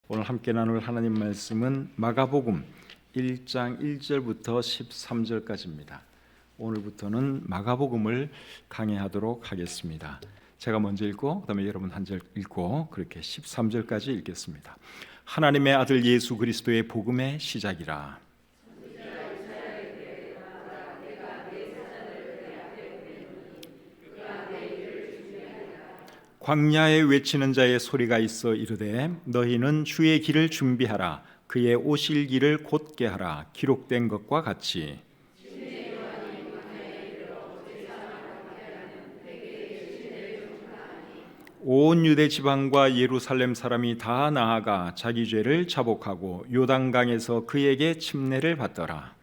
오늘 함께 나눌 하나님 말씀은 마가복음 1장 1절부터 13절까지입니다. 오늘부터는 마가복음을 강의하도록 하겠습니다. 제가 먼저 읽고 그다음에 여러분 한 절 읽고 그렇게 13절까지 읽겠습니다. 하나님의 아들 예수 그리스도의 복음의 시작이라. 광야에 외치는 자의 소리가 있어 이르되 너희는 주의 길을 준비하라. 그의 오실 길을 곧게 하라. 기록된 것과 같이 온 유대 지방과 예루살렘 사람이 다 나아가 자기 죄를 자복하고 요단강에서 그에게 침례를 받더라.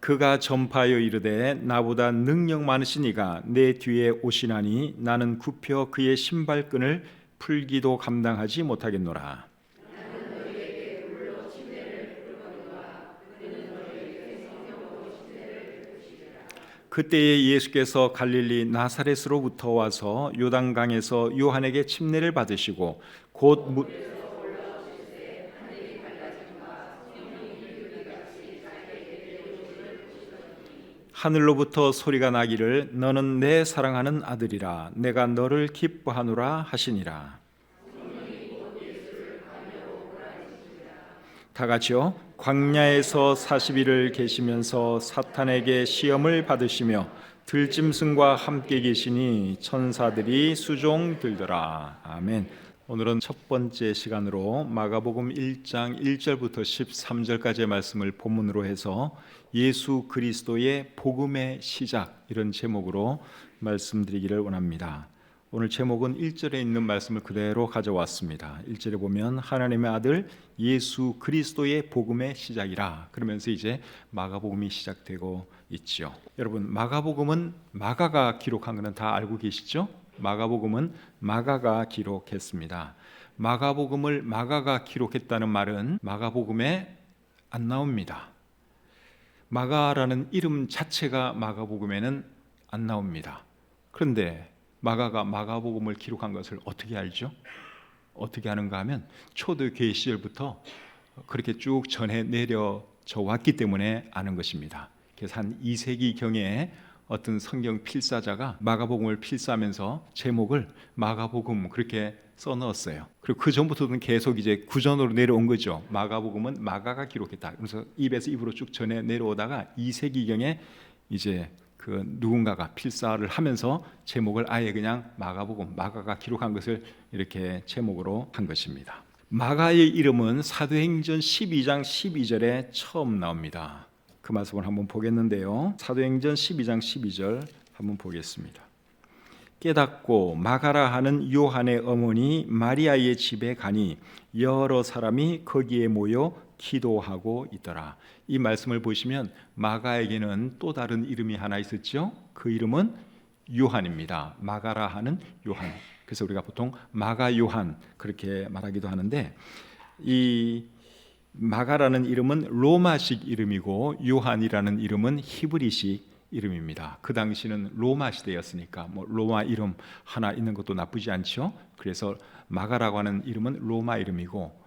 그가 전파하여 이르되 나보다 능력 많으신 이가 내 뒤에 오시나니 나는 굽혀 그의 신발끈을 풀기도 감당하지 못하겠노라. 그때에 예수께서 갈릴리 나사렛으로부터 와서 요단강에서 요한에게 침례를 받으시고 곧 하늘로부터 소리가 나기를 너는 내 사랑하는 아들이라 내가 너를 기뻐하노라 하시니라. 다 같이요. 광야에서 40일을 계시면서 사탄에게 시험을 받으시며 들짐승과 함께 계시니 천사들이 수종 들더라. 아멘. 오늘은 첫 번째 시간으로 마가복음 1장 1절부터 13절까지의 말씀을 본문으로 해서 예수 그리스도의 복음의 시작, 이런 제목으로 말씀드리기를 원합니다. 오늘 제목은 1절에 있는 말씀을 그대로 가져왔습니다. 1절에 보면 하나님의 아들 예수 그리스도의 복음의 시작이라, 그러면서 이제 마가복음이 시작되고 있죠. 여러분, 마가복음은 마가가 기록한 것은 다 알고 계시죠? 마가복음은 마가가 기록했습니다. 마가복음을 마가가 기록했다는 말은 마가복음에 안 나옵니다. 마가라는 이름 자체가 마가복음에는 안 나옵니다. 그런데 마가가 마가복음을 기록한 것을 어떻게 알죠? 어떻게 하는가 하면 초대교회 시절부터 그렇게 쭉 전해 내려져 왔기 때문에 아는 것입니다. 그래서 한 2세기경에 어떤 성경 필사자가 마가복음을 필사하면서 제목을 마가복음 그렇게 써넣었어요. 그리고 그 전부터는 계속 이제 구전으로 내려온 거죠. 마가복음은 마가가 기록했다. 그래서 입에서 입으로 쭉 전해 내려오다가 2세기경에 이제 그 누군가가 필사를 하면서 제목을 아예 그냥 마가복음, 마가가 기록한 것을 이렇게 제목으로 한 것입니다. 마가의 이름은 사도행전 12장 12절에 처음 나옵니다. 그 말씀을 한번 보겠는데요. 사도행전 12장 12절 한번 보겠습니다. 깨닫고 마가라 하는 요한의 어머니 마리아의 집에 가니 여러 사람이 거기에 모여 기도하고 있더라. 이 말씀을 보시면 마가에게는 또 다른 이름이 하나 있었죠. 그 이름은 요한입니다. 마가라 하는 요한. 그래서 우리가 보통 마가 요한 그렇게 말하기도 하는데, 이 마가라는 이름은 로마식 이름이고 요한이라는 이름은 히브리식 이름입니다. 그 당시는 로마 시대였으니까 뭐 로마 이름 하나 있는 것도 나쁘지 않죠. 그래서 마가라고 하는 이름은 로마 이름이고,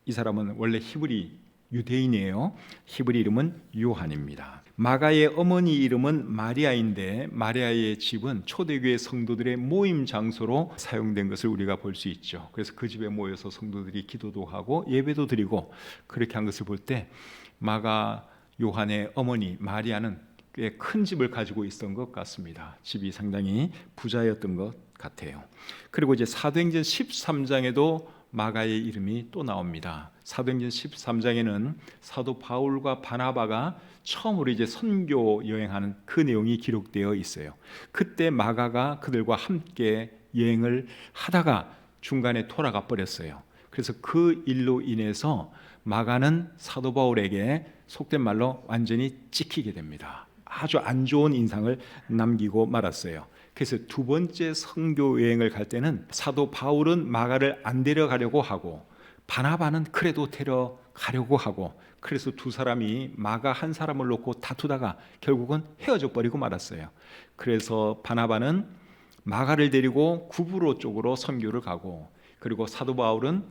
이 사람은 원래 히브리 유대인이에요. 히브리 이름은 요한입니다. 마가의 어머니 이름은 마리아인데 마리아의 집은 초대교회 성도들의 모임 장소로 사용된 것을 우리가 볼 수 있죠. 그래서 그 집에 모여서 성도들이 기도도 하고 예배도 드리고 그렇게 한 것을 볼 때 마가 요한의 어머니 마리아는 꽤 큰 집을 가지고 있었던 것 같습니다. 집이 상당히 부자였던 것 같아요. 그리고 이제 사도행전 13장에도 마가의 이름이 또 나옵니다. 사도행전 13장에는 사도 바울과 바나바가 처음으로 이제 선교 여행하는 그 내용이 기록되어 있어요. 그때 마가가 그들과 함께 여행을 하다가 중간에 돌아가 버렸어요. 그래서 그 일로 인해서 마가는 사도 바울에게 속된 말로 완전히 찍히게 됩니다. 아주 안 좋은 인상을 남기고 말았어요. 그래서 두 번째 선교 여행을 갈 때는 사도 바울은 마가를 안 데려가려고 하고, 바나바는 그래도 데려가려고 하고, 그래서 두 사람이 마가 한 사람을 놓고 다투다가 결국은 헤어져 버리고 말았어요. 그래서 바나바는 마가를 데리고 구브로 쪽으로 선교를 가고, 그리고 사도 바울은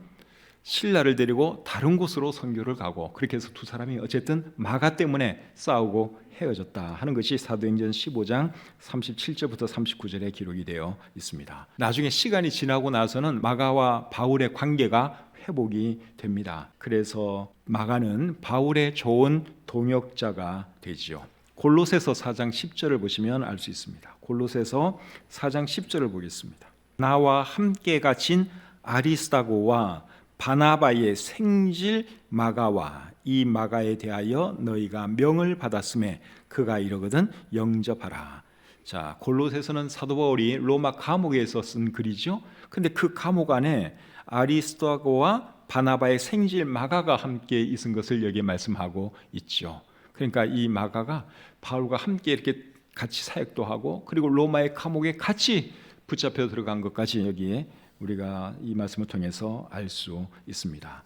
실라를 데리고 다른 곳으로 선교를 가고, 그렇게 해서 두 사람이 어쨌든 마가 때문에 싸우고 헤어졌다 하는 것이 사도행전 15장 37절부터 39절에 기록이 되어 있습니다. 나중에 시간이 지나고 나서는 마가와 바울의 관계가 회복이 됩니다. 그래서 마가는 바울의 좋은 동역자가 되지요. 골로새서 4장 10절을 보시면 알 수 있습니다. 골로새서 4장 10절을 보겠습니다. 나와 함께 갇힌 아리스다고와 바나바의 생질 마가와 이 마가에 대하여 너희가 명을 받았음에 그가 이러거든 영접하라. 자, 골로새서는 사도 바울이 로마 감옥에서 쓴 글이죠. 근데 그 감옥 안에 아리스다고와 바나바의 생질 마가가 함께 있은 것을 여기에 말씀하고 있죠. 그러니까 이 마가가 바울과 함께 이렇게 같이 사역도 하고, 그리고 로마의 감옥에 같이 붙잡혀 들어간 것까지 여기에 우리가 이 말씀을 통해서 알 수 있습니다.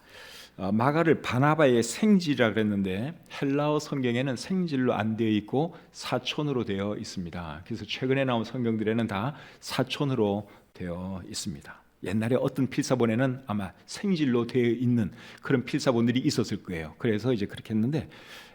마가를 바나바의 생질이라 그랬는데 헬라어 성경에는 생질로 안 되어 있고 사촌으로 되어 있습니다. 그래서 최근에 나온 성경들에는 다 사촌으로 되어 있습니다. 옛날에 어떤 필사본에는 아마 생질로 되어 있는 그런 필사본들이 있었을 거예요. 그래서 이제 그렇게 했는데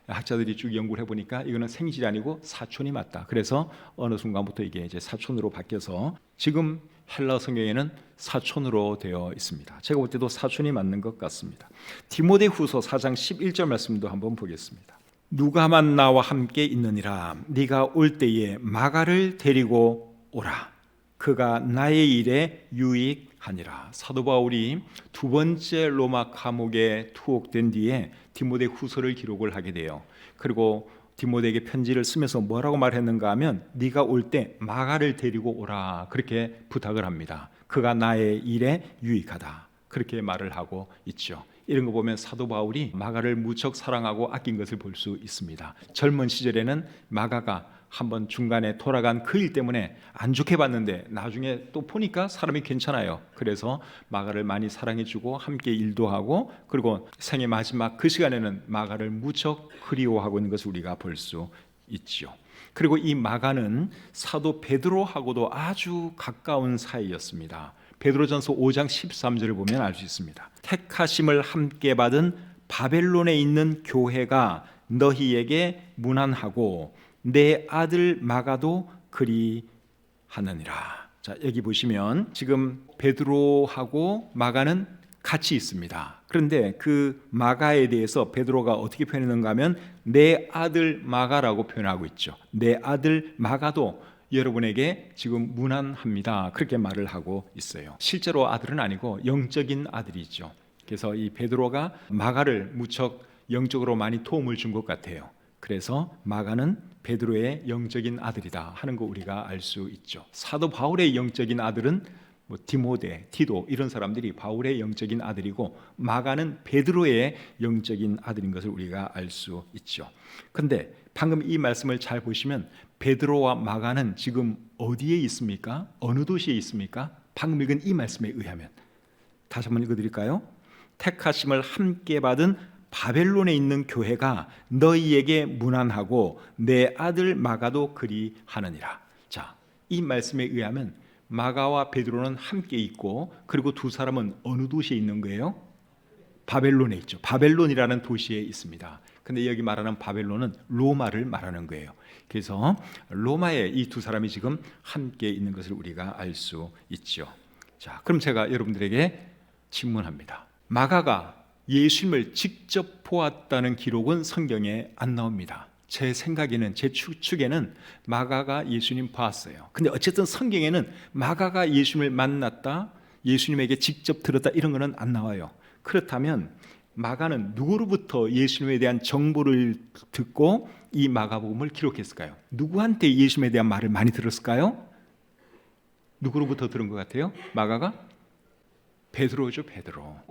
학자들이 쭉 연구를 해보니까 이거는 생질이 아니고 사촌이 맞다. 그래서 어느 순간부터 이게 이제 사촌으로 바뀌어서 지금 헬라 성경에는 사촌으로 되어 있습니다. 제가 볼 때도 사촌이 맞는 것 같습니다. 디모데후서 4장 11절 말씀도 한번 보겠습니다. 누가만 나와 함께 있느니라. 네가 올 때에 마가를 데리고 오라. 그가 나의 일에 유익하니라. 사도 바울이 두 번째 로마 감옥에 투옥된 뒤에 디모데후서를 기록을 하게 돼요. 그리고 디모데에게 편지를 쓰면서 뭐라고 말했는가 하면 네가 올 때 마가를 데리고 오라, 그렇게 부탁을 합니다. 그가 나의 일에 유익하다, 그렇게 말을 하고 있죠. 이런 거 보면 사도 바울이 마가를 무척 사랑하고 아낀 것을 볼 수 있습니다. 젊은 시절에는 마가가 한번 중간에 돌아간 그 일 때문에 안 좋게 봤는데 나중에 또 보니까 사람이 괜찮아요. 그래서 마가를 많이 사랑해주고 함께 일도 하고, 그리고 생의 마지막 그 시간에는 마가를 무척 그리워하고 있는 것을 우리가 볼 수 있죠. 그리고 이 마가는 사도 베드로하고도 아주 가까운 사이였습니다. 베드로전서 5장 13절을 보면 알 수 있습니다. 택하심을 함께 받은 바벨론에 있는 교회가 너희에게 문안하고 내 아들 마가도 그리하느니라. 자, 여기 보시면 지금 베드로하고 마가는 같이 있습니다. 그런데 그 마가에 대해서 베드로가 어떻게 표현했는가 하면 내 아들 마가라고 표현하고 있죠. 내 아들 마가도 여러분에게 지금 문안합니다, 그렇게 말을 하고 있어요. 실제로 아들은 아니고 영적인 아들이죠. 그래서 이 베드로가 마가를 무척 영적으로 많이 도움을 준 것 같아요. 그래서 마가는 베드로의 영적인 아들이다 하는 거 우리가 알 수 있죠. 사도 바울의 영적인 아들은 뭐 디모데, 티도 이런 사람들이 바울의 영적인 아들이고, 마가는 베드로의 영적인 아들인 것을 우리가 알 수 있죠. 그런데 방금 이 말씀을 잘 보시면 베드로와 마가는 지금 어디에 있습니까? 어느 도시에 있습니까? 방금 읽은 이 말씀에 의하면 다시 한번 읽어드릴까요? 택하심을 함께 받은 바벨론에 있는 교회가 너희에게 문안하고 내 아들 마가도 그리하느니라. 자, 이 말씀에 의하면 마가와 베드로는 함께 있고, 그리고 두 사람은 어느 도시에 있는 거예요? 바벨론에 있죠. 바벨론이라는 도시에 있습니다. 근데 여기 말하는 바벨론은 로마를 말하는 거예요. 그래서 로마에 이 두 사람이 지금 함께 있는 것을 우리가 알 수 있죠. 자, 그럼 제가 여러분들에게 질문합니다. 마가가 예수님을 직접 보았다는 기록은 성경에 안 나옵니다. 제 생각에는, 제 추측에는 마가가 예수님 봤어요. 근데 어쨌든 성경에는 마가가 예수님을 만났다, 예수님에게 직접 들었다, 이런 거는 안 나와요. 그렇다면 마가는 누구로부터 예수님에 대한 정보를 듣고 이 마가복음을 기록했을까요? 누구한테 예수님에 대한 말을 많이 들었을까요? 누구로부터 들은 것 같아요? 마가가? 베드로죠.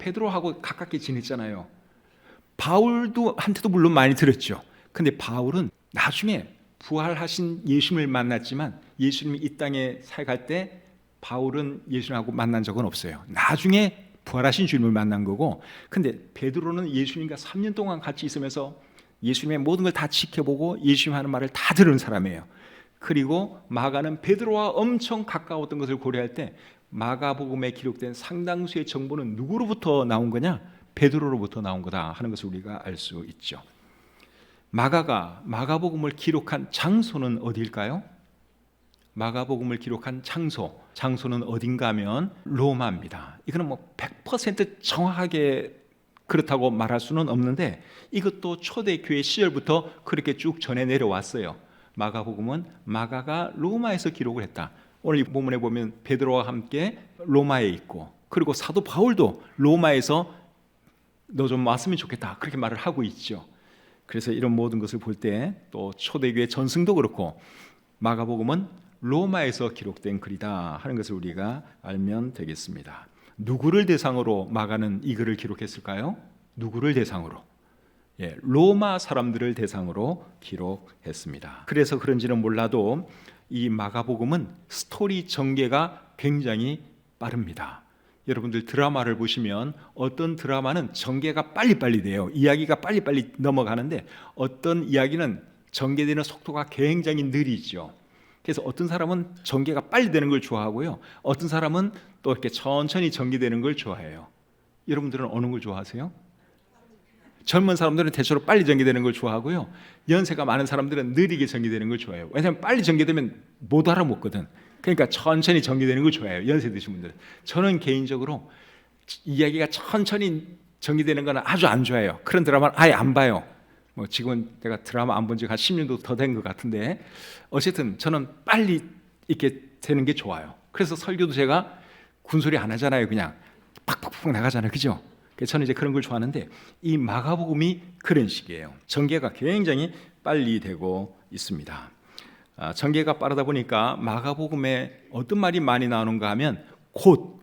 베드로하고 가깝게 지냈잖아요. 바울도 한테도 물론 많이 들었죠. 근데 바울은 나중에 부활하신 예수님을 만났지만 예수님이 이 땅에 살아갈 때 바울은 예수님하고 만난 적은 없어요. 나중에 부활하신 주님을 만난 거고, 근데 베드로는 예수님과 3년 동안 같이 있으면서 예수님의 모든 걸 다 지켜보고 예수님 하는 말을 다 들은 사람이에요. 그리고 마가는 베드로와 엄청 가까웠던 것을 고려할 때 마가복음에 기록된 상당수의 정보는 누구로부터 나온 거냐? 베드로로부터 나온 거다 하는 것을 우리가 알 수 있죠. 마가가 마가복음을 기록한 장소는 어디일까요? 마가복음을 기록한 장소는 어딘가 하면 로마입니다. 이거는 100% 정확하게 그렇다고 말할 수는 없는데 이것도 초대교회 시절부터 그렇게 쭉 전해 내려왔어요. 마가복음은 마가가 로마에서 기록을 했다. 오늘 이 본문에 보면 베드로와 함께 로마에 있고, 그리고 사도 바울도 로마에서 너 좀 왔으면 좋겠다 그렇게 말을 하고 있죠. 그래서 이런 모든 것을 볼 때 또 초대교회 전승도 그렇고 마가복음은 로마에서 기록된 글이다 하는 것을 우리가 알면 되겠습니다. 누구를 대상으로 마가는 이 글을 기록했을까요? 누구를 대상으로? 로마 사람들을 대상으로 기록했습니다. 그래서 그런지는 몰라도 이 마가복음은 스토리 전개가 굉장히 빠릅니다. 여러분들 드라마를 보시면 어떤 드라마는 전개가 빨리빨리 돼요. 이야기가 빨리빨리 넘어가는데 어떤 이야기는 전개되는 속도가 굉장히 느리죠. 그래서 어떤 사람은 전개가 빨리 되는 걸 좋아하고요, 어떤 사람은 또 이렇게 천천히 전개되는 걸 좋아해요. 여러분들은 어느 걸 좋아하세요? 젊은 사람들은 대체로 빨리 전개되는 걸 좋아하고요, 연세가 많은 사람들은 느리게 전개되는 걸 좋아해요. 왜냐하면 빨리 전개되면 못 알아먹거든. 그러니까 천천히 전개되는 걸 좋아해요, 연세 드신 분들은. 저는 개인적으로 이야기가 천천히 전개되는 건 아주 안 좋아해요. 그런 드라마는 아예 안 봐요. 지금은 내가 드라마 안 본 지 한 10년도 더 된 것 같은데, 어쨌든 저는 빨리 이렇게 되는 게 좋아요. 그래서 설교도 제가 군소리 안 하잖아요. 그냥 팍팍팍 나가잖아요. 그죠? 저는 이제 그런 걸 좋아하는데 이 마가복음이 그런 식이에요. 전개가 굉장히 빨리 되고 있습니다. 전개가 빠르다 보니까 마가복음에 어떤 말이 많이 나오는가 하면 곧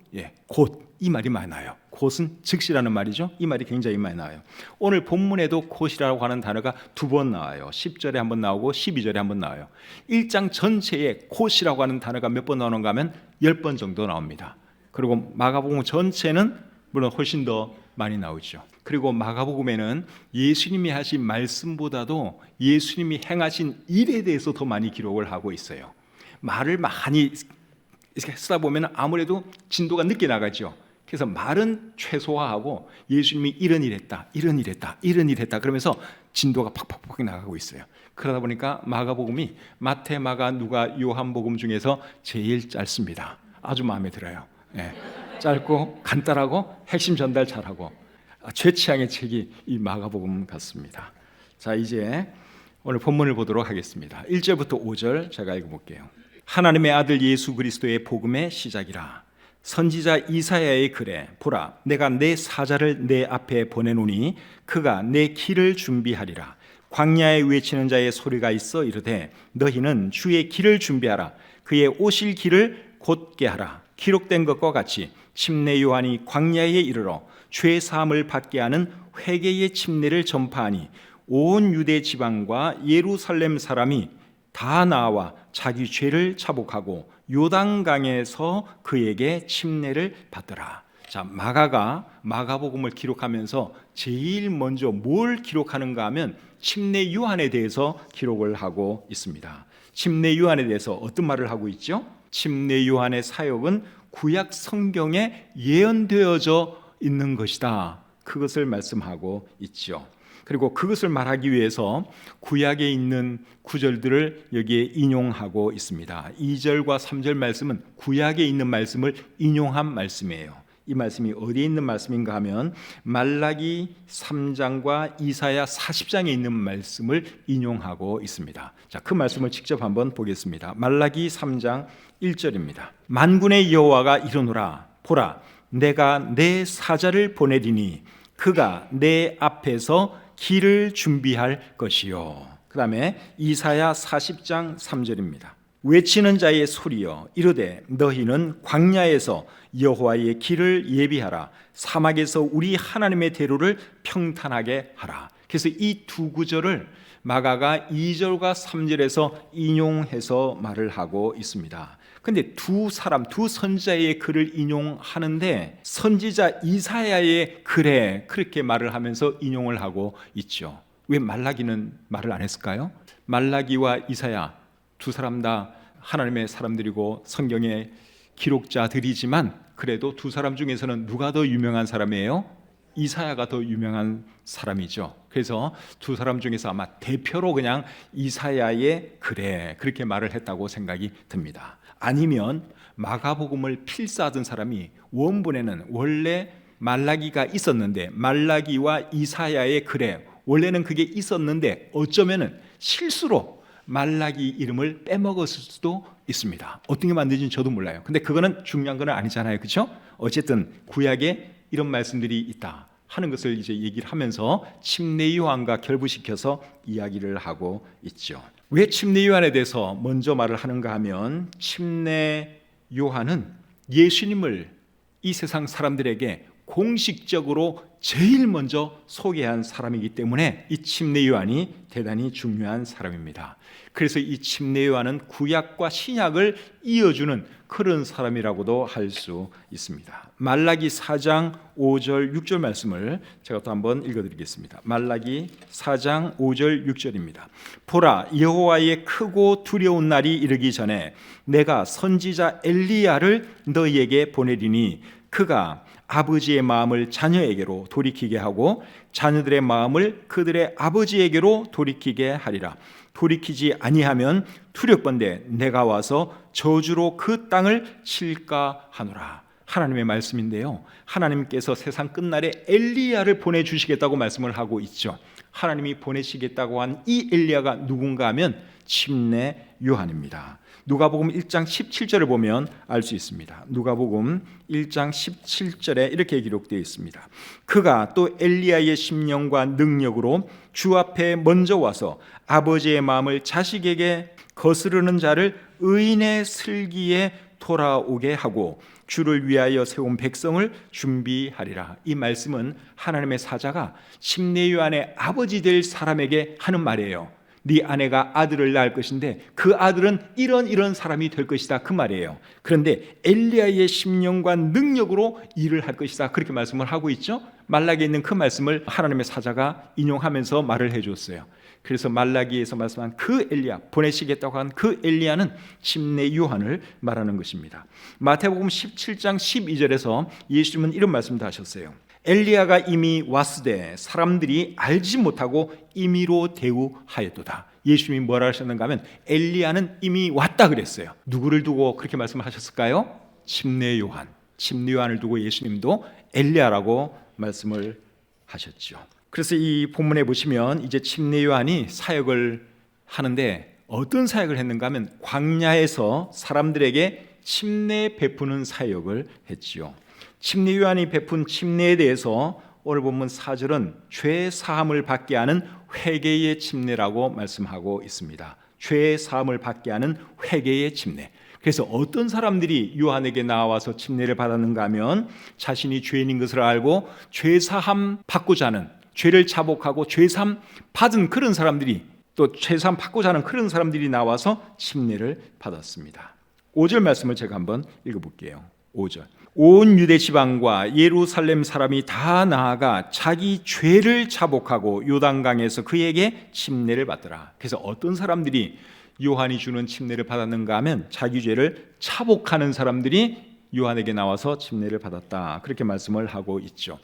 이 말이 많이 나와요. 곧은 즉시라는 말이죠. 이 말이 굉장히 많이 나와요. 오늘 본문에도 곧이라고 하는 단어가 2번 나와요. 10절에 한번 나오고 12절에 한번 나와요. 1장 전체에 곧이라고 하는 단어가 몇 번 나오는가 하면 10번 정도 나옵니다. 그리고 마가복음 전체는 물론 훨씬 더 많이 나오죠. 그리고 마가복음에는 예수님이 하신 말씀보다도 예수님이 행하신 일에 대해서 더 많이 기록을 하고 있어요. 말을 많이 쓰다 보면 아무래도 진도가 늦게 나가죠. 그래서 말은 최소화하고 예수님이 이런 일 했다, 이런 일 했다, 이런 일 했다 그러면서 진도가 팍팍팍 나가고 있어요. 그러다 보니까 마가복음이 마태, 마가, 누가, 요한복음 중에서 제일 짧습니다. 아주 마음에 들어요. 짧고 간단하고 핵심 전달 잘하고 제 취향의 책이 이 마가복음 같습니다. 자, 이제 오늘 본문을 보도록 하겠습니다. 1절부터 5절 제가 읽어볼게요. 하나님의 아들 예수 그리스도의 복음의 시작이라. 선지자 이사야의 글에 보라, 내가 내 사자를 내 앞에 보내노니 그가 내 길을 준비하리라. 광야에 외치는 자의 소리가 있어 이르되 너희는 주의 길을 준비하라. 그의 오실 길을 곧게 하라. 기록된 것과 같이 침례 요한이 광야에 이르러 죄 사함을 받게 하는 회개의 침례를 전파하니 온 유대 지방과 예루살렘 사람이 다 나와 자기 죄를 차복하고 요단강에서 그에게 침례를 받더라. 자, 마가가 마가복음을 기록하면서 제일 먼저 뭘 기록하는가 하면 침례 요한에 대해서 기록을 하고 있습니다. 침례 요한에 대해서 어떤 말을 하고 있죠? 침례 요한의 사역은 구약 성경에 예언되어져 있는 것이다. 그것을 말씀하고 있죠. 그리고 그것을 말하기 위해서 구약에 있는 구절들을 여기에 인용하고 있습니다. 2절과 3절 말씀은 구약에 있는 말씀을 인용한 말씀이에요. 이 말씀이 어디에 있는 말씀인가 하면 말라기 3장과 이사야 40장에 있는 말씀을 인용하고 있습니다. 자, 그 말씀을 직접 한번 보겠습니다. 말라기 3장 1절입니다. 만군의 여호와가 이르노라, 보라, 내가 내 사자를 보내리니 그가 내 앞에서 길을 준비할 것이요. 그 다음에 이사야 40장 3절입니다. 외치는 자의 소리여 이르되 너희는 광야에서 여호와의 길을 예비하라. 사막에서 우리 하나님의 대로를 평탄하게 하라. 그래서 이 두 구절을 마가가 2절과 3절에서 인용해서 말을 하고 있습니다. 근데 두 선지자의 글을 인용하는데 선지자 이사야의 글에 그렇게 말을 하면서 인용을 하고 있죠. 왜 말라기는 말을 안 했을까요? 말라기와 이사야 두 사람 다 하나님의 사람들이고 성경의 기록자들이지만 그래도 두 사람 중에서는 누가 더 유명한 사람이에요? 이사야가 더 유명한 사람이죠. 그래서 두 사람 중에서 아마 대표로 그냥 이사야의 글에 그렇게 말을 했다고 생각이 듭니다. 아니면 마가복음을 필사하던 사람이 원본에는 원래 말라기가 있었는데 말라기와 이사야의 글에 원래는 그게 있었는데 어쩌면은 실수로 말라기 이름을 빼먹었을 수도 있습니다. 어떻게 만든지는 저도 몰라요. 근데 그거는 중요한 건 아니잖아요. 그렇죠? 어쨌든 구약에 이런 말씀들이 있다 하는 것을 이제 얘기를 하면서 침례 요한과 결부시켜서 이야기를 하고 있죠. 왜 침례 요한에 대해서 먼저 말을 하는가 하면 침례 요한은 예수님을 이 세상 사람들에게 공식적으로 제일 먼저 소개한 사람이기 때문에 이 침례 요한이 대단히 중요한 사람입니다. 그래서 이 침례 요한은 구약과 신약을 이어주는 그런 사람이라고도 할 수 있습니다. 말라기 4장 5절 6절 말씀을 제가 또 한번 읽어드리겠습니다. 말라기 4장 5절 6절입니다. 보라, 여호와의 크고 두려운 날이 이르기 전에 내가 선지자 엘리야를 너희에게 보내리니 그가 아버지의 마음을 자녀에게로 돌이키게 하고 자녀들의 마음을 그들의 아버지에게로 돌이키게 하리라. 돌이키지 아니하면 두렵건대 내가 와서 저주로 그 땅을 칠까 하노라. 하나님의 말씀인데요, 하나님께서 세상 끝날에 엘리야를 보내주시겠다고 말씀을 하고 있죠. 하나님이 보내시겠다고 한 이 엘리야가 누군가 하면 침례 요한입니다. 누가복음 1장 17절을 보면 알 수 있습니다. 누가복음 1장 17절에 이렇게 기록되어 있습니다. 그가 또 엘리야의 심령과 능력으로 주 앞에 먼저 와서 아버지의 마음을 자식에게 거스르는 자를 의인의 슬기에 돌아오게 하고 주를 위하여 세운 백성을 준비하리라. 이 말씀은 하나님의 사자가 침례 요한의 아버지 될 사람에게 하는 말이에요. 네 아내가 아들을 낳을 것인데 그 아들은 이런 사람이 될 것이다, 그 말이에요. 그런데 엘리야의 심령과 능력으로 일을 할 것이다, 그렇게 말씀을 하고 있죠. 말라기에 있는 그 말씀을 하나님의 사자가 인용하면서 말을 해줬어요. 그래서 말라기에서 말씀한 그 엘리야, 보내시겠다고 한 그 엘리야는 침례 요한을 말하는 것입니다. 마태복음 17장 12절에서 예수님은 이런 말씀도 하셨어요. 엘리야가 이미 왔으되 사람들이 알지 못하고 임의로 대우하였도다. 예수님이 뭐라 하셨는가 하면 엘리야는 이미 왔다 그랬어요. 누구를 두고 그렇게 말씀하셨을까요? 침례 요한. 침례 요한을 두고 예수님도 엘리야라고 말씀을 하셨죠. 그래서 이 본문에 보시면 이제 침례 요한이 사역을 하는데 어떤 사역을 했는가 하면 광야에서 사람들에게 침례 베푸는 사역을 했지요. 침례 요한이 베푼 침례에 대해서 오늘 본문 4절은 죄 사함을 받게 하는 회개의 침례라고 말씀하고 있습니다. 죄 사함을 받게 하는 회개의 침례. 그래서 어떤 사람들이 요한에게 나와서 침례를 받았는가 하면 자신이 죄인인 것을 알고 죄 사함 받고자 하는, 죄를 자복하고 죄 사함 받은 그런 사람들이, 또 죄 사함 받고자 하는 그런 사람들이 나와서 침례를 받았습니다. 5절 말씀을 제가 한번 읽어볼게요. 5절. 온 유대 지방과 예루살렘 사람이 다 나아가 자기 죄를 자복하고 요단강에서 그에게 침례를 받더라. 그래서 어떤 사람들이 요한이 주는 침례를 받았는가 하면 자기 죄를 자복하는 사람들이 요한에게 나와서 침례를 받았다, 그렇게 말씀을 하고 있죠.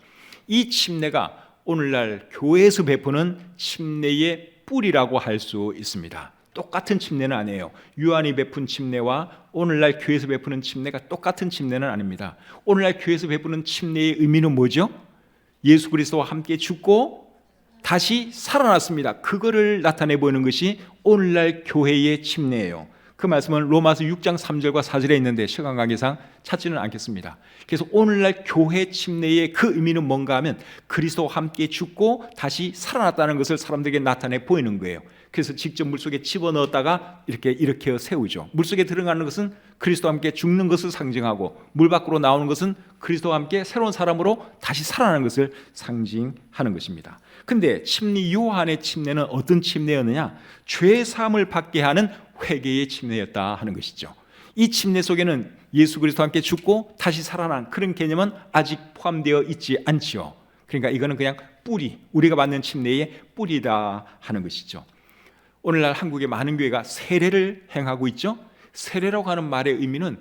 이 침례가 오늘날 교회에서 베푸는 침례의 뿌리라고 할 수 있습니다. 똑같은 침례는 아니에요. 요한이 베푼 침례와 오늘날 교회에서 베푸는 침례가 똑같은 침례는 아닙니다. 오늘날 교회에서 베푸는 침례의 의미는 뭐죠? 예수 그리스도와 함께 죽고 다시 살아났습니다. 그거를 나타내 보이는 것이 오늘날 교회의 침례예요. 그 말씀은 로마서 6장 3절과 4절에 있는데 시간 관계상 찾지는 않겠습니다. 그래서 오늘날 교회 침례의 그 의미는 뭔가 하면 그리스도와 함께 죽고 다시 살아났다는 것을 사람들에게 나타내 보이는 거예요. 그래서 직접 물속에 집어넣었다가 이렇게 일으켜 세우죠. 물속에 들어가는 것은 그리스도와 함께 죽는 것을 상징하고, 물 밖으로 나오는 것은 그리스도와 함께 새로운 사람으로 다시 살아나는 것을 상징하는 것입니다. 근데 침례 요한의 침례는 어떤 침례였느냐? 죄 사함을 받게 하는 회개의 침례였다 하는 것이죠. 이 침례 속에는 예수 그리스도와 함께 죽고 다시 살아난 그런 개념은 아직 포함되어 있지 않지요. 그러니까 이거는 그냥 뿌리, 우리가 받는 침례의 뿌리다 하는 것이죠. 오늘날 한국의 많은 교회가 세례를 행하고 있죠. 세례라고 하는 말의 의미는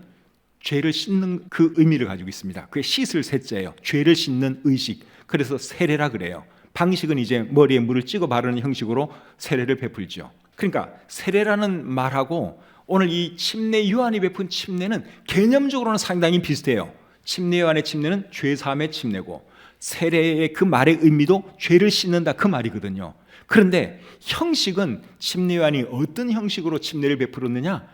죄를 씻는 그 의미를 가지고 있습니다. 그게 씻을 세자예요. 죄를 씻는 의식. 그래서 세례라 그래요. 방식은 이제 머리에 물을 찍어 바르는 형식으로 세례를 베풀죠. 그러니까 세례라는 말하고 오늘 이 침례 요한이 베푼 침례는 개념적으로는 상당히 비슷해요. 침례 요한의 침례는 죄사함의 침례고 세례의 그 말의 의미도 죄를 씻는다 그 말이거든요. 그런데 형식은 침례 요한이 어떤 형식으로 침례를 베풀었느냐?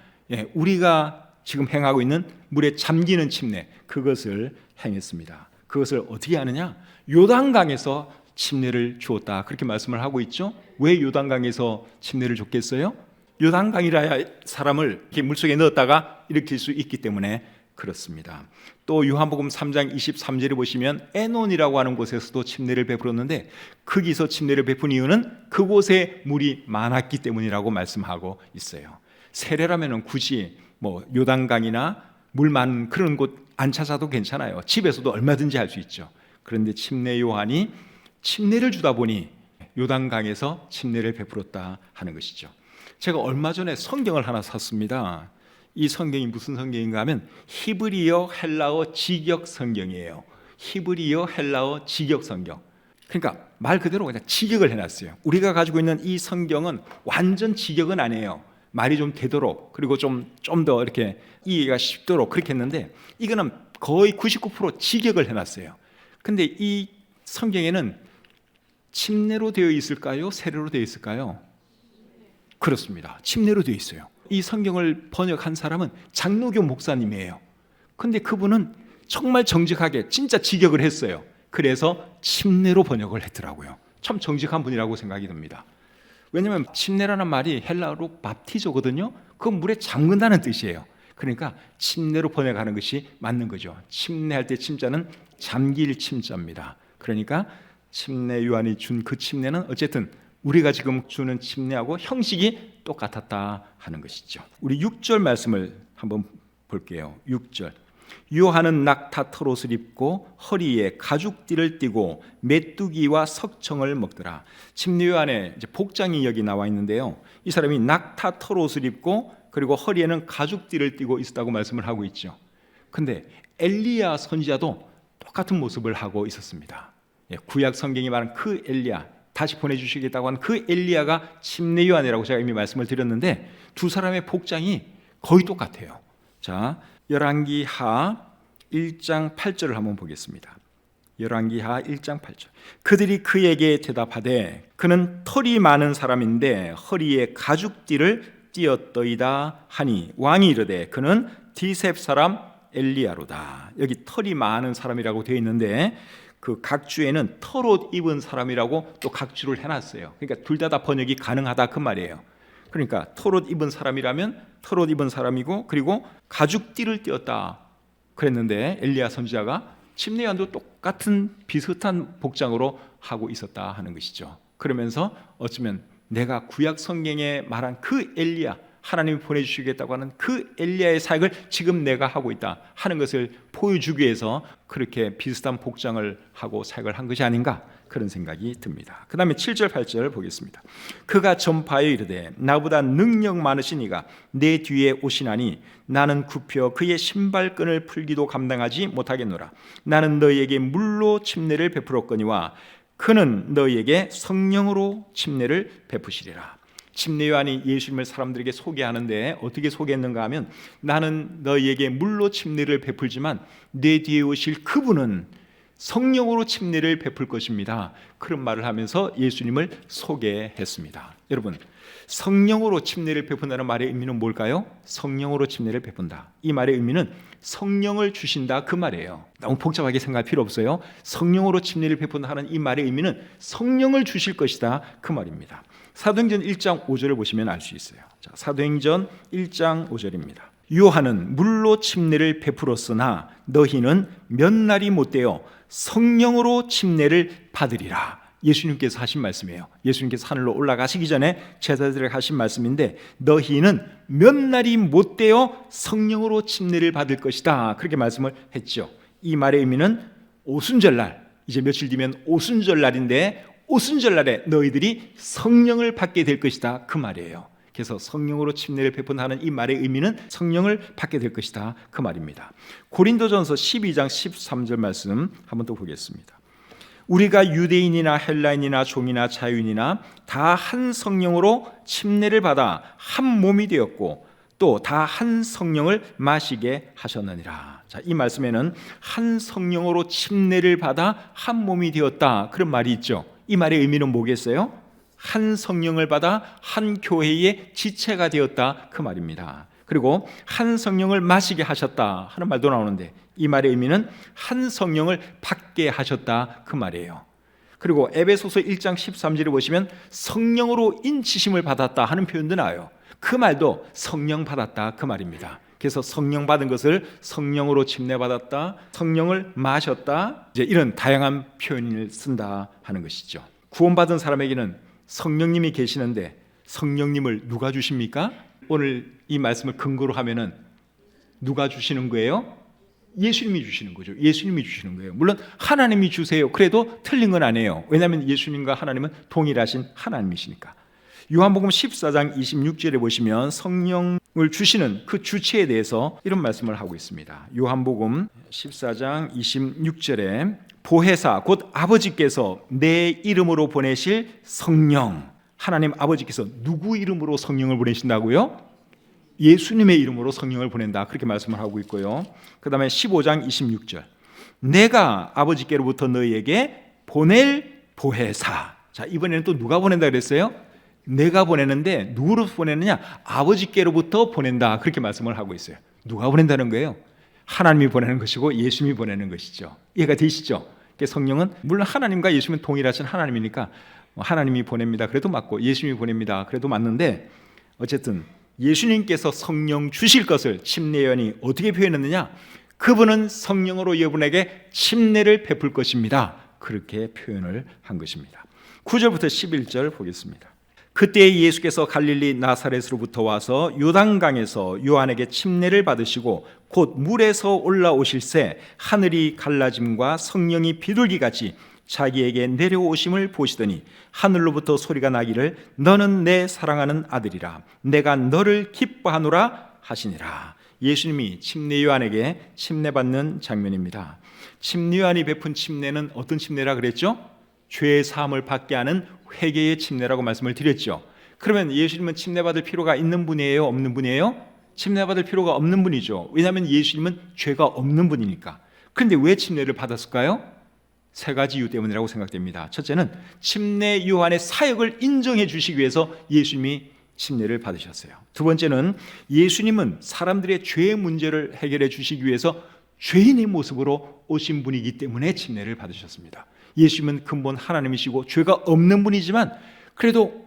우리가 지금 행하고 있는 물에 잠기는 침례, 그것을 행했습니다. 그것을 어떻게 하느냐? 요단강에서 침례를 주었다 그렇게 말씀을 하고 있죠. 왜 요단강에서 침례를 줬겠어요? 요단강이라야 사람을 이렇게 물속에 넣었다가 일으킬 수 있기 때문에 그렇습니다. 또 요한복음 3장 23절에 보시면 에논이라고 하는 곳에서도 침례를 베풀었는데 거기서 침례를 베푼 이유는 그곳에 물이 많았기 때문이라고 말씀하고 있어요. 세례라면은 굳이 요단강이나 물 많은 그런 곳 안 찾아도 괜찮아요. 집에서도 얼마든지 할 수 있죠. 그런데 침례 요한이 침례를 주다 보니 요단강에서 침례를 베풀었다 하는 것이죠. 제가 얼마 전에 성경을 하나 샀습니다. 이 성경이 무슨 성경인가 하면 히브리어 헬라어 직역 성경이에요. 히브리어 헬라어 직역 성경. 그러니까 말 그대로 그냥 직역을 해놨어요. 우리가 가지고 있는 이 성경은 완전 직역은 아니에요. 말이 좀 되도록 그리고 좀 더 이렇게 이해가 쉽도록 그렇게 했는데 이거는 거의 99% 직역을 해놨어요. 근데 이 성경에는 침례로 되어 있을까요? 세례로 되어 있을까요? 그렇습니다. 침례로 되어 있어요. 이 성경을 번역한 사람은 장로교 목사님이에요. 근데 그분은 정말 정직하게 진짜 직역을 했어요. 그래서 침례로 번역을 했더라고요. 참 정직한 분이라고 생각이 듭니다. 왜냐하면 침례라는 말이 헬라어로 밥티조거든요. 그건 물에 잠근다는 뜻이에요. 그러니까 침례로 번역하는 것이 맞는 거죠. 침례할 때 침자는 잠길 침자입니다. 그러니까 침례 요한이 준 그 침례는 어쨌든 우리가 지금 주는 침례하고 형식이 똑같았다 하는 것이죠. 우리 6절 말씀을 한번 볼게요. 6절. 요한은 낙타 털옷을 입고 허리에 가죽띠를 띠고 메뚜기와 석청을 먹더라. 침례 요한에 이제 복장이 여기 나와 있는데요. 이 사람이 낙타 털옷을 입고 그리고 허리에는 가죽띠를 띠고 있었다고 말씀을 하고 있죠. 근데 엘리야 선지자도 똑같은 모습을 하고 있었습니다. 구약 성경이 말한 그 엘리야, 다시 보내주시겠다고 한 그 엘리야가 침례 요한이라고 제가 이미 말씀을 드렸는데 두 사람의 복장이 거의 똑같아요. 자, 열왕기하 1장 8절을 한번 보겠습니다. 열왕기하 1장 8절. 그들이 그에게 대답하되 그는 털이 많은 사람인데 허리에 가죽띠를 띄었더이다 하니 왕이 이르되 그는 디셉 사람 엘리야로다. 여기 털이 많은 사람이라고 되어 있는데 그 각주에는 털옷 입은 사람이라고 또 각주를 해놨어요. 그러니까 둘 다 번역이 가능하다 그 말이에요. 그러니까 털옷 입은 사람이라면 털옷 입은 사람이고 그리고 가죽띠를 띄었다 그랬는데 엘리야 선지자가 침례 요한도 똑같은 비슷한 복장으로 하고 있었다 하는 것이죠. 그러면서 어쩌면 내가 구약 성경에 말한 그 엘리야, 하나님이 보내주시겠다고 하는 그 엘리야의 사역을 지금 내가 하고 있다 하는 것을 보여주기 위해서 그렇게 비슷한 복장을 하고 사역을 한 것이 아닌가 그런 생각이 듭니다. 그 다음에 7절 8절 보겠습니다. 그가 전파하여 이르되 나보다 능력 많으신 이가 내 뒤에 오시나니 나는 굽혀 그의 신발끈을 풀기도 감당하지 못하겠노라. 나는 너희에게 물로 침례를 베풀었거니와 그는 너희에게 성령으로 침례를 베푸시리라. 침례 요한이 예수님을 사람들에게 소개하는데 어떻게 소개했는가 하면 나는 너희에게 물로 침례를 베풀지만 내 뒤에 오실 그분은 성령으로 침례를 베풀 것입니다. 그런 말을 하면서 예수님을 소개했습니다. 여러분, 성령으로 침례를 베푼다는 말의 의미는 뭘까요? 성령으로 침례를 베푼다. 이 말의 의미는 성령을 주신다 그 말이에요. 너무 복잡하게 생각할 필요 없어요. 성령으로 침례를 베푼다 하는 이 말의 의미는 성령을 주실 것이다 그 말입니다. 사도행전 1장 5절을 보시면 알 수 있어요. 자, 사도행전 1장 5절입니다. 요한은 물로 침례를 베풀었으나 너희는 몇 날이 못되어 성령으로 침례를 받으리라. 예수님께서 하신 말씀이에요. 예수님께서 하늘로 올라가시기 전에 제자들에게 하신 말씀인데, 너희는 몇 날이 못 되어 성령으로 침례를 받을 것이다, 그렇게 말씀을 했죠. 이 말의 의미는 오순절날, 이제 며칠 뒤면 오순절날인데, 오순절날에 너희들이 성령을 받게 될 것이다, 그 말이에요. 그래서 성령으로 침례를 베푼다는 이 말의 의미는 성령을 받게 될 것이다, 그 말입니다. 고린도전서 12장 13절 말씀 한번 또 보겠습니다. 우리가 유대인이나 헬라인이나 종이나 자유인이나 다 한 성령으로 침례를 받아 한 몸이 되었고 또 다 한 성령을 마시게 하셨느니라. 자, 이 말씀에는 한 성령으로 침례를 받아 한 몸이 되었다, 그런 말이 있죠. 이 말의 의미는 뭐겠어요? 한 성령을 받아 한 교회의 지체가 되었다, 그 말입니다. 그리고 한 성령을 마시게 하셨다 하는 말도 나오는데, 이 말의 의미는 한 성령을 받게 하셨다, 그 말이에요. 그리고 에베소서 1장 13절에 보시면 성령으로 인치심을 받았다 하는 표현도 나와요. 그 말도 성령 받았다, 그 말입니다. 그래서 성령 받은 것을 성령으로 침례받았다, 성령을 마셨다, 이제 이런 다양한 표현을 쓴다 하는 것이죠. 구원받은 사람에게는 성령님이 계시는데 성령님을 누가 주십니까? 오늘 이 말씀을 근거로 하면은 누가 주시는 거예요? 예수님이 주시는 거죠. 예수님이 주시는 거예요. 물론 하나님이 주세요, 그래도 틀린 건 아니에요. 왜냐하면 예수님과 하나님은 동일하신 하나님이시니까. 요한복음 14장 26절에 보시면 성령을 주시는 그 주체에 대해서 이런 말씀을 하고 있습니다. 요한복음 14장 26절에 보혜사 곧 아버지께서 내 이름으로 보내실 성령, 하나님 아버지께서 누구 이름으로 성령을 보내신다고요? 예수님의 이름으로 성령을 보낸다, 그렇게 말씀을 하고 있고요. 그 다음에 15장 26절, 내가 아버지께로부터 너희에게 보낼 보혜사. 자, 이번에는 또 누가 보낸다 그랬어요? 내가 보내는데 누구로부터 보내느냐? 아버지께로부터 보낸다, 그렇게 말씀을 하고 있어요. 누가 보낸다는 거예요? 하나님이 보내는 것이고 예수님이 보내는 것이죠. 이해가 되시죠? 성령은 물론 하나님과 예수님은 동일하신 하나님이니까 하나님이 보냅니다, 그래도 맞고, 예수님이 보냅니다, 그래도 맞는데, 어쨌든 예수님께서 성령 주실 것을 침례요한이 어떻게 표현했느냐? 그분은 성령으로 여러분에게 침례를 베풀 것입니다, 그렇게 표현을 한 것입니다. 9절부터 11절 보겠습니다. 그때 예수께서 갈릴리 나사렛으로부터 와서 요단강에서 요한에게 침례를 받으시고 곧 물에서 올라오실새 하늘이 갈라짐과 성령이 비둘기같이 자기에게 내려오심을 보시더니 하늘로부터 소리가 나기를 너는 내 사랑하는 아들이라 내가 너를 기뻐하노라 하시니라. 예수님이 침례 요한에게 침례받는 장면입니다. 침례 요한이 베푼 침례는 어떤 침례라 그랬죠? 죄 사함을 받게 하는 회개의 침례라고 말씀을 드렸죠. 그러면 예수님은 침례받을 필요가 있는 분이에요, 없는 분이에요? 침례받을 필요가 없는 분이죠. 왜냐하면 예수님은 죄가 없는 분이니까. 그런데 왜 침례를 받았을까요? 세 가지 이유 때문이라고 생각됩니다. 첫째는 침례 요한의 사역을 인정해 주시기 위해서 예수님이 침례를 받으셨어요. 두 번째는 예수님은 사람들의 죄의 문제를 해결해 주시기 위해서 죄인의 모습으로 오신 분이기 때문에 침례를 받으셨습니다. 예수님은 근본 하나님이시고 죄가 없는 분이지만 그래도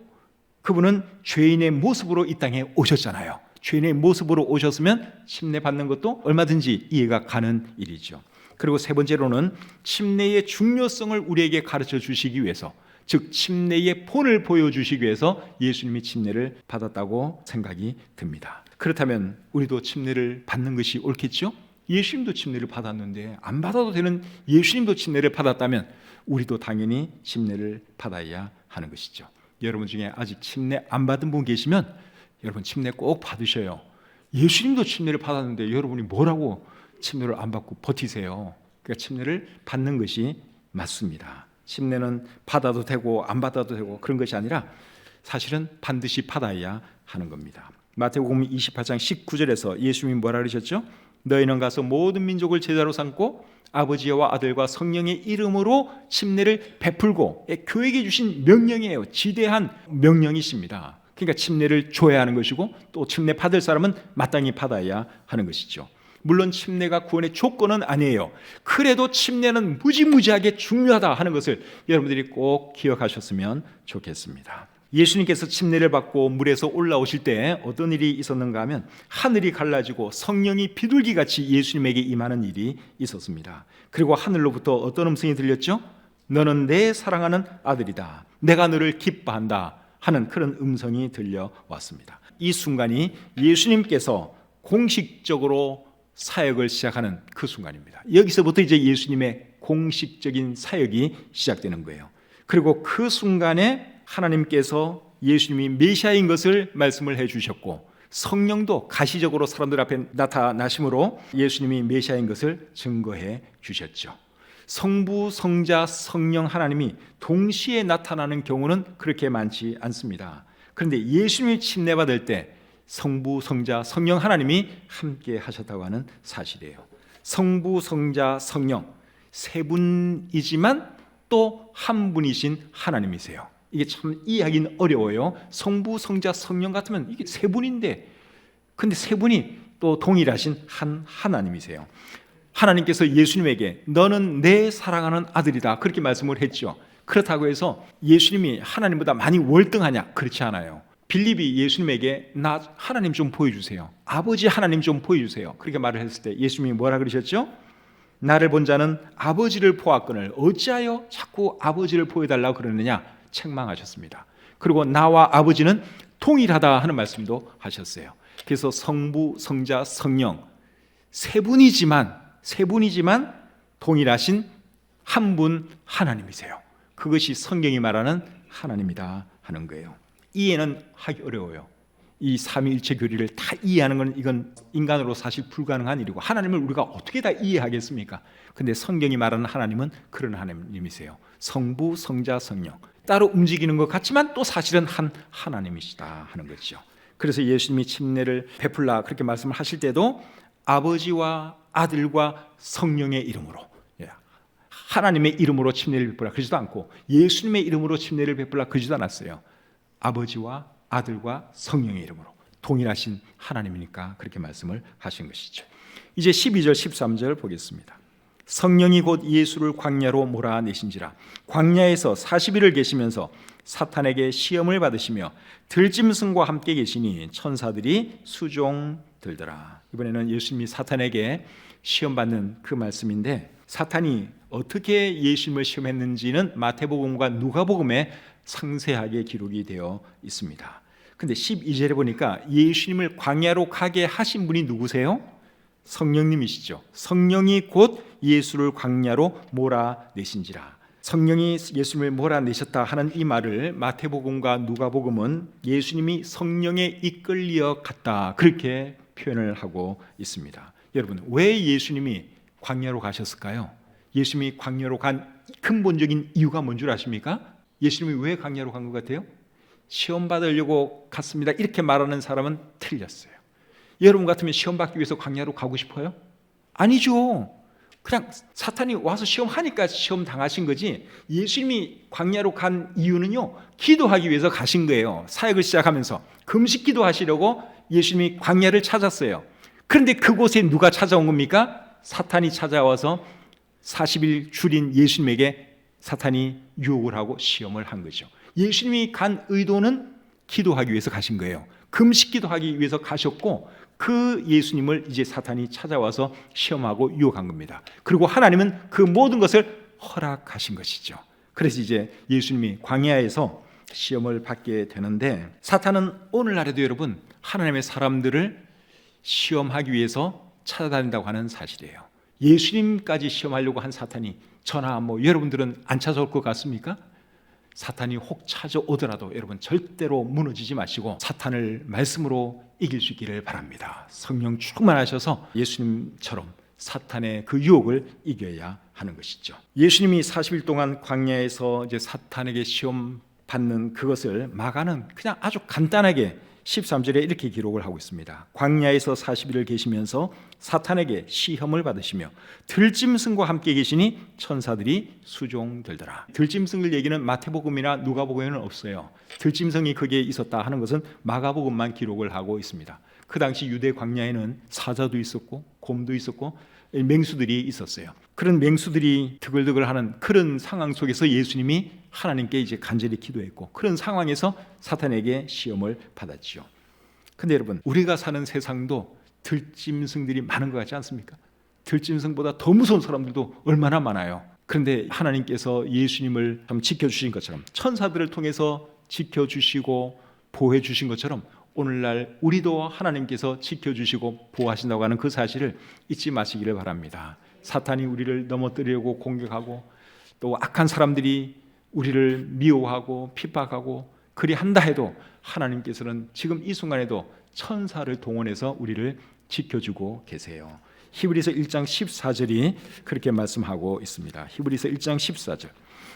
그분은 죄인의 모습으로 이 땅에 오셨잖아요. 죄인의 모습으로 오셨으면 침례 받는 것도 얼마든지 이해가 가는 일이죠. 그리고 세 번째로는 침례의 중요성을 우리에게 가르쳐 주시기 위해서, 즉 침례의 본을 보여주시기 위해서 예수님이 침례를 받았다고 생각이 듭니다. 그렇다면 우리도 침례를 받는 것이 옳겠죠? 예수님도 침례를 받았는데 안 받아도 되는 예수님도 침례를 받았다면 우리도 당연히 침례를 받아야 하는 것이죠. 여러분 중에 아직 침례 안 받은 분 계시면 여러분 침례 꼭 받으셔요. 예수님도 침례를 받았는데 여러분이 뭐라고 침례를 안 받고 버티세요? 그러니까 침례를 받는 것이 맞습니다. 침례는 받아도 되고 안 받아도 되고 그런 것이 아니라 사실은 반드시 받아야 하는 겁니다. 마태복음 28장 19절에서 예수님이 뭐라 그러셨죠? 너희는 가서 모든 민족을 제자로 삼고 아버지와 아들과 성령의 이름으로 침례를 베풀고, 교회에게 주신 명령이에요. 지대한 명령이십니다. 그러니까 침례를 줘야 하는 것이고 또 침례 받을 사람은 마땅히 받아야 하는 것이죠. 물론 침례가 구원의 조건은 아니에요. 그래도 침례는 무지무지하게 중요하다 하는 것을 여러분들이 꼭 기억하셨으면 좋겠습니다. 예수님께서 침례를 받고 물에서 올라오실 때 어떤 일이 있었는가 하면 하늘이 갈라지고 성령이 비둘기같이 예수님에게 임하는 일이 있었습니다. 그리고 하늘로부터 어떤 음성이 들렸죠? 너는 내 사랑하는 아들이다. 내가 너를 기뻐한다 하는 그런 음성이 들려왔습니다. 이 순간이 예수님께서 공식적으로 사역을 시작하는 그 순간입니다. 여기서부터 이제 예수님의 공식적인 사역이 시작되는 거예요. 그리고 그 순간에 하나님께서 예수님이 메시아인 것을 말씀을 해주셨고, 성령도 가시적으로 사람들 앞에 나타나심으로 예수님이 메시아인 것을 증거해 주셨죠. 성부, 성자, 성령 하나님이 동시에 나타나는 경우는 그렇게 많지 않습니다. 그런데 예수님이 침례받을 때 성부, 성자, 성령 하나님이 함께 하셨다고 하는 사실이에요. 성부, 성자, 성령 세 분이지만 또 한 분이신 하나님이세요. 이게 참 이해하기는 어려워요. 성부, 성자, 성령 같으면 이게 세 분인데, 근데 세 분이 또 동일하신 한 하나님이세요. 하나님께서 예수님에게 너는 내 사랑하는 아들이다 그렇게 말씀을 했죠. 그렇다고 해서 예수님이 하나님보다 많이 월등하냐? 그렇지 않아요. 빌립이 예수님에게 나 하나님 좀 보여주세요, 아버지 하나님 좀 보여주세요 그렇게 말을 했을 때 예수님이 뭐라 그러셨죠? 나를 본 자는 아버지를 보았거늘 어찌하여 자꾸 아버지를 보여달라고 그러느냐 책망하셨습니다. 그리고 나와 아버지는 동일하다 하는 말씀도 하셨어요. 그래서 성부, 성자, 성령 세 분이지만 동일하신 한 분 하나님이세요. 그것이 성경이 말하는 하나님이다 하는 거예요. 이해는 하기 어려워요. 이 삼위일체 교리를 다 이해하는 건 이건 인간으로 사실 불가능한 일이고, 하나님을 우리가 어떻게 다 이해하겠습니까? 근데 성경이 말하는 하나님은 그런 하나님이세요. 성부, 성자, 성령 따로 움직이는 것 같지만 또 사실은 한 하나님이시다 하는 거죠. 그래서 예수님이 침례를 베풀라 그렇게 말씀을 하실 때도 아버지와 아들과 성령의 이름으로, 하나님의 이름으로 침례를 베풀라 그러지도 않고 예수님의 이름으로 침례를 베풀라 그러지도 않았어요. 아버지와 아들과 성령의 이름으로 동일하신 하나님이니까 그렇게 말씀을 하신 것이죠. 이제 12절 13절 보겠습니다. 성령이 곧 예수를 광야로 몰아내신지라 광야에서 40일을 계시면서 사탄에게 시험을 받으시며 들짐승과 함께 계시니 천사들이 수종 들더라. 이번에는 예수님이 사탄에게 시험받는 그 말씀인데, 사탄이 어떻게 예수님을 시험했는지는 마태복음과 누가복음에 상세하게 기록이 되어 있습니다. 근데 12절에 보니까 예수님을 광야로 가게 하신 분이 누구세요? 성령님이시죠. 성령이 곧 예수를 광야로 몰아내신지라. 성령이 예수님을 몰아내셨다 하는 이 말을 마태복음과 누가복음은 예수님이 성령에 이끌려 갔다 그렇게 표현을 하고 있습니다. 여러분, 왜 예수님이 광야로 가셨을까요? 예수님이 광야로 간 근본적인 이유가 뭔 줄 아십니까? 예수님이 왜 광야로 간 것 같아요? 시험 받으려고 갔습니다 이렇게 말하는 사람은 틀렸어요. 여러분 같으면 시험 받기 위해서 광야로 가고 싶어요? 아니죠. 그냥 사탄이 와서 시험하니까 시험 당하신 거지, 예수님이 광야로 간 이유는요 기도하기 위해서 가신 거예요. 사역을 시작하면서 금식 기도하시려고 예수님이 광야를 찾았어요. 그런데 그곳에 누가 찾아온 겁니까? 사탄이 찾아와서 40일 줄인 예수님에게 사탄이 유혹을 하고 시험을 한 거죠. 예수님이 간 의도는 기도하기 위해서 가신 거예요. 금식 기도하기 위해서 가셨고, 그 예수님을 이제 사탄이 찾아와서 시험하고 유혹한 겁니다. 그리고 하나님은 그 모든 것을 허락하신 것이죠. 그래서 이제 예수님이 광야에서 시험을 받게 되는데, 사탄은 오늘날에도 여러분 하나님의 사람들을 시험하기 위해서 찾아다닌다고 하는 사실이에요. 예수님까지 시험하려고 한 사탄이 저나 여러분들은 안 찾아올 것 같습니까? 사탄이 혹 찾아오더라도 여러분 절대로 무너지지 마시고 사탄을 말씀으로 이길 수 있기를 바랍니다. 성령 충만하셔서 예수님처럼 사탄의 그 유혹을 이겨야 하는 것이죠. 예수님이 40일 동안 광야에서 이제 사탄에게 시험 받는 그것을 마가는 그냥 아주 간단하게 13절에 이렇게 기록을 하고 있습니다. 광야에서 40일을 계시면서 사탄에게 시험을 받으시며 들짐승과 함께 계시니 천사들이 수종들더라. 들짐승을 얘기는 마태복음이나 누가복음에는 없어요. 들짐승이 거기에 있었다 하는 것은 마가복음만 기록을 하고 있습니다. 그 당시 유대 광야에는 사자도 있었고 곰도 있었고 맹수들이 있었어요. 그런 맹수들이 드글드글하는 그런 상황 속에서 예수님이 하나님께 이제 간절히 기도했고, 그런 상황에서 사탄에게 시험을 받았지요. 근데 여러분, 우리가 사는 세상도 들짐승들이 많은 것 같지 않습니까? 들짐승보다 더 무서운 사람들도 얼마나 많아요. 그런데 하나님께서 예수님을 참 지켜주신 것처럼 천사들을 통해서 지켜주시고 보호해주신 것처럼 오늘날 우리도 하나님께서 지켜주시고 보호하신다고 하는 그 사실을 잊지 마시기를 바랍니다. 사탄이 우리를 넘어뜨리려고 공격하고 또 악한 사람들이 우리를 미워하고 핍박하고 그리 한다 해도 하나님께서는 지금 이 순간에도 천사를 동원해서 우리를 지켜주고 계세요. 히브리서 1장 14절이 그렇게 말씀하고 있습니다. 히브리서 1장 14절.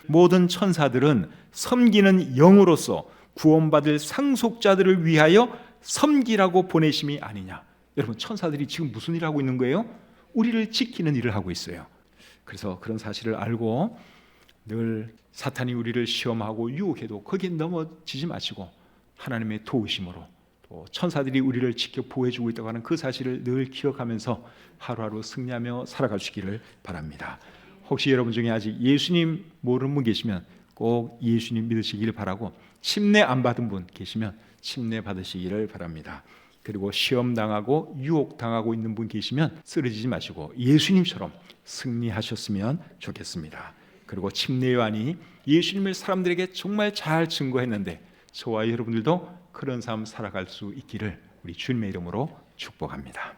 모든 천사들은 섬기는 영으로서 구원받을 상속자들을 위하여 섬기라고 보내심이 아니냐. 여러분, 천사들이 지금 무슨 일을 하고 있는 거예요? 우리를 지키는 일을 하고 있어요. 그래서 그런 사실을 알고 늘 사탄이 우리를 시험하고 유혹해도 거기에 넘어지지 마시고 하나님의 도우심으로 또 천사들이 우리를 지켜 보호해주고 있다고 하는 그 사실을 늘 기억하면서 하루하루 승리하며 살아가시기를 바랍니다. 혹시 여러분 중에 아직 예수님 모르는 분 계시면 꼭 예수님 믿으시기를 바라고, 침례 안 받은 분 계시면 침례 받으시기를 바랍니다. 그리고 시험 당하고 유혹 당하고 있는 분 계시면 쓰러지지 마시고 예수님처럼 승리하셨으면 좋겠습니다. 그리고 침례 요한이 예수님을 사람들에게 정말 잘 증거했는데 저와 여러분들도 그런 삶 살아갈 수 있기를 우리 주님의 이름으로 축복합니다.